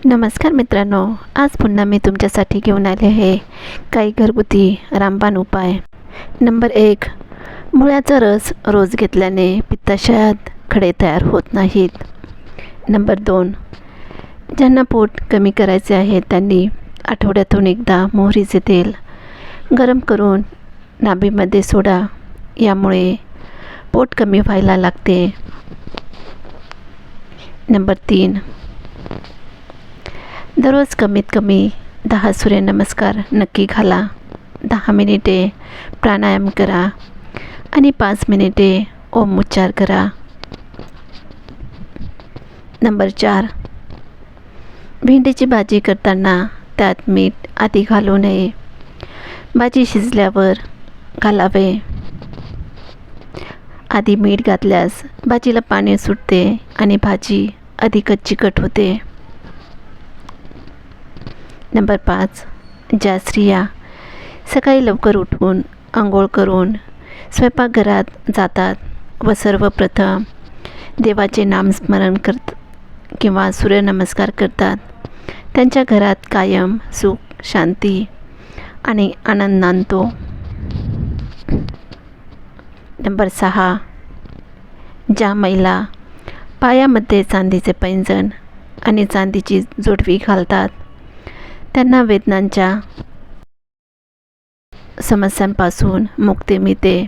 नमस्कार मित्रांनो, आज पुन्हा मी तुमच्यासाठी घेऊन आले आहे काही घरगुती रामबाण उपाय. नंबर 1. मुळ्याचा रस रोज घेतल्याने पित्ताशयात खडे तयार होत नाहीत. नंबर 2. ज्यांना पोट कमी करायचे आहे त्यांनी आठवड्यातून एकदा मोहरीचे तेल गरम करून नाभीमध्ये सोडा, यामुळे पोट कमी व्हायला लागते. नंबर 3. दररोज कमीत कमी 10 सूर्यनमस्कार नक्की घाला. 10 मिनिटे प्राणायाम करा आणि 5 मिनिटे ओम उच्चार करा. नंबर 4. भेंडीची भाजी करताना त्यात मीठ आधी घालू नये. भाजी शिजल्यावर घालावे. आधी मीठ घातल्यास भाजीला पाणी सुटते आणि भाजी अधिकच चिकट होते. नंबर 5. ज्या स्त्रिया सकाळी लवकर उठून अंघोळ करून स्वयंपाकघरात जातात व सर्वप्रथम देवाचे नामस्मरण किंवा सूर्यनमस्कार करतात, त्यांच्या घरात कायम सुख, शांती आणि आनंद नांदतो. नंबर 6. ज्या महिला पायामध्ये चांदीचे पैंजण आणि चांदीची जोडवी घालतात त्यांना वेदनांच्या समस्यांपासून मुक्ती मिळते.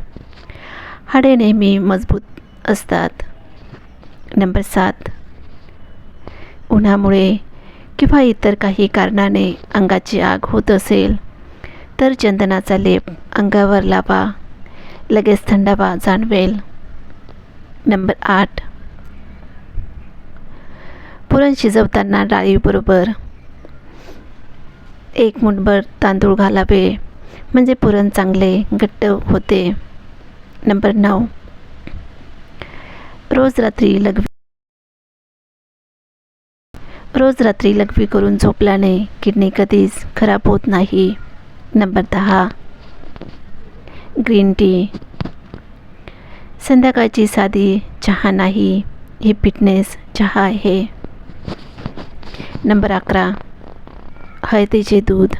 हाडे नेहमी मजबूत असतात. नंबर 7. उन्हामुळे किंवा इतर काही कारणाने अंगाची आग होत असेल तर चंदनाचा लेप अंगावर लावा, लगेच थंडावा जाणवेल. नंबर 8. पुरण शिजवताना डाळीबरोबर 1 मुठभर तांदूळ घालावे, म्हणजे पुरण चांगले घट्ट होते. नंबर 9. रोज रात्री लघवी करून झोपल्याने किडनी कधीच खराब होत नाही. नंबर 10. Green tea. संध्याकाळची साधी चहा नाही, ही फिटनेस चहा आहे. नंबर 11. हळदीचे दूध.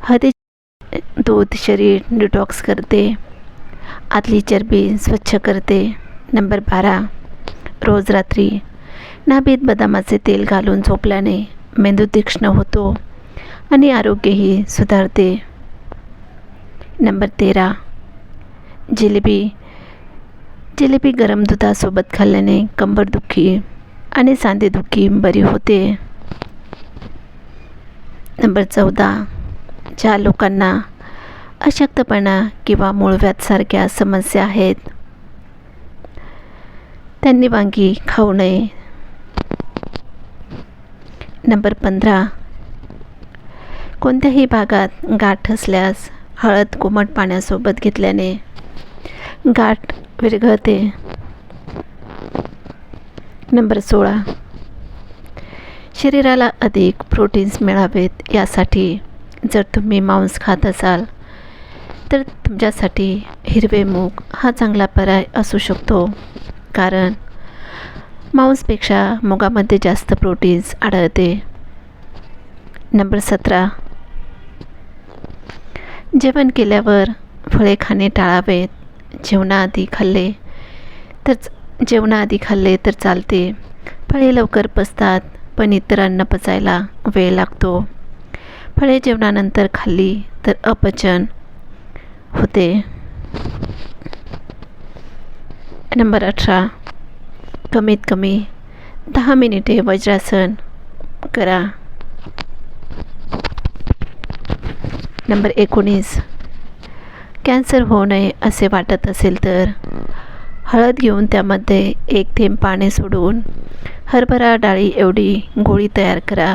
हळदीचे दूध शरीर डिटॉक्स करते, आतली चरबी स्वच्छ करते. नंबर 12. रोज रात्री नाभीत बदामाचे तेल घालून झोपल्याने मेंदू तीक्ष्ण होतो आणि आरोग्यही सुधारते. नंबर 13. जिलेबी गरम दुधासोबत खाल्ल्याने कंबरदुखी आणि सांधेदुखी बरी होते. नंबर 14. ज्या लोकांना अशक्तपणा किंवा मूळव्याधसारख्या समस्या आहेत त्यांनी वांगी खाऊ नये. नंबर 15. कोणत्याही भागात गाठ असल्यास हळद कोमट पाण्यासोबत घेतल्याने गाठ विरघळते. नंबर 16. शरीराला अधिक प्रोटीन्स मिळावेत यासाठी जर तुम्ही मांस खात असाल तर तुमच्यासाठी हिरवे मूग हा चांगला पर्याय असू शकतो, कारण मांसपेक्षा मुगामध्ये जास्त प्रोटीन्स आढळते. नंबर 17. जेवण केल्यावर फळे खाणे टाळावेत. जेवणाआधी खाल्ले तर चालते. फळे लवकर पचतात, पण इतर अन्न पचायला वेळ लागतो. फळे जेवणानंतर खाल्ली तर अपचन होते. नंबर 18. कमीत कमी 10 मिनिटे वज्रासन करा. नंबर 19. कॅन्सर होऊ नये असे वाटत असेल तर हळद घेऊन त्यामध्ये 1 थेंब पाणी सोडून हरभरा डाळी एवढी गोळी तयार करा.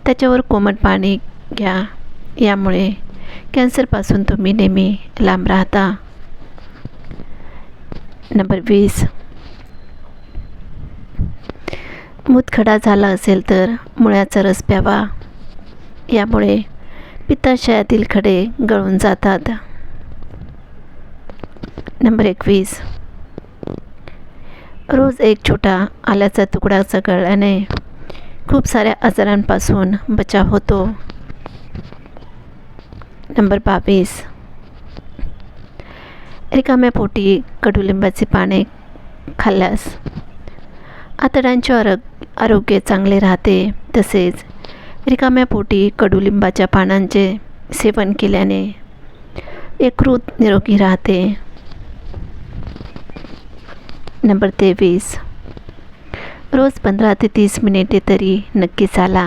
त्याच्यावर कोमट पाणी घ्या, यामुळे कॅन्सरपासून तुम्ही नेहमी लांब राहता. नंबर 20. मूतखडा झाला असेल तर मुळ्याचा रस प्यावा, यामुळे पित्ताशयातील खडे गळून जातात. नंबर 21. रोज एक छोटा आल्याचा तुकडा चघळल्याने खूप साऱ्या आजारांपासून बचाव होतो. नंबर 22. रिकाम्या पोटी कडुलिंबाची पाने खाल्ल्यास आतड्यांचे आरोग्य चांगले राहते. तसेच रिकाम्या पोटी कडुलिंबाच्या पानांचे सेवन केल्याने यकृत निरोगी राहते. नंबर 23. रोज 15 ते 30 मिनिटे तरी नक्की चाला.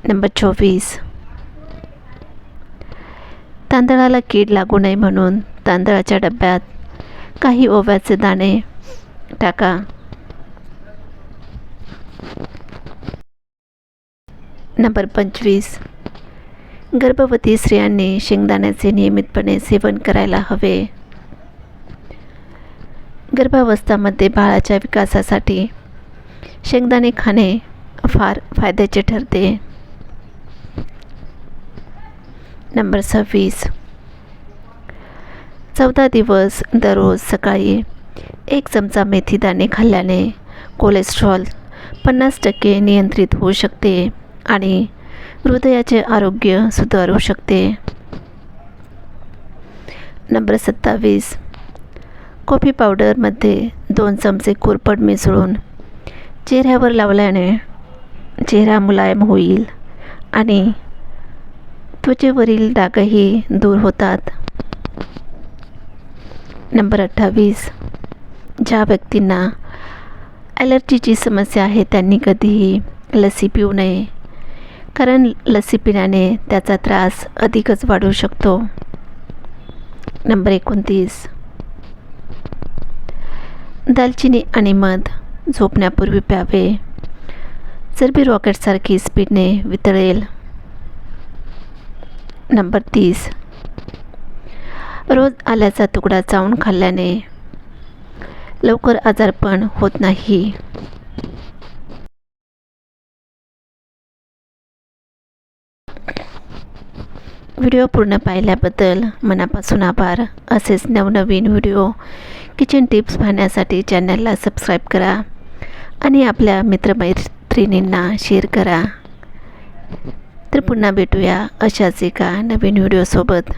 नंबर 24. तांदळाला कीड लागू नये म्हणून तांदळाच्या डब्यात काही ओव्याचे दाणे टाका. नंबर 25. गर्भवती स्त्रियांनी शेंगदाण्याचे नियमितपणे सेवन करायला हवे. गर्भावस्थामध्ये बाळाच्या विकासासाठी शेंगदाणे खाणे फार फायद्याचे ठरते. नंबर 26. 14 दिवस दररोज सकाळी 1 चमचा मेथीदाणे खाल्ल्याने कोलेस्ट्रॉल 50% नियंत्रित होऊ शकते आणि हृदयाचे आरोग्य सुधारू शकते. नंबर 27. कॉफी पावडरमध्ये 2 चमचे कोरफड मिसळून चेहऱ्यावर लावल्याने चेहरा मुलायम होईल आणि त्वचेवरील डागही दूर होतात. नंबर 28. ज्या व्यक्तींना ॲलर्जीची समस्या आहे त्यांनी कधीही लसी पिऊ नये, कारण लसी पिल्याने त्याचा त्रास अधिकच वाढू शकतो. नंबर 29. दालचिनी आणि मध झोपण्यापूर्वी प्यावे. चरबी रॉकेटसारखी स्पीडने वितळेल. नंबर 30. रोज आल्याचा तुकडा चावून खाल्ल्याने लवकर आजारपण होत नाही. व्हिडिओ पूर्ण पाहिल्याबद्दल मनापासून आभार. असेच नवनवीन व्हिडिओ किचन टिप्स पाहण्यासाठी चॅनलला सबस्क्राईब करा आणि आपल्या मित्रमैत्रिणींना शेअर करा. तर पुन्हा भेटूया अशाच एका नवीन व्हिडिओसोबत.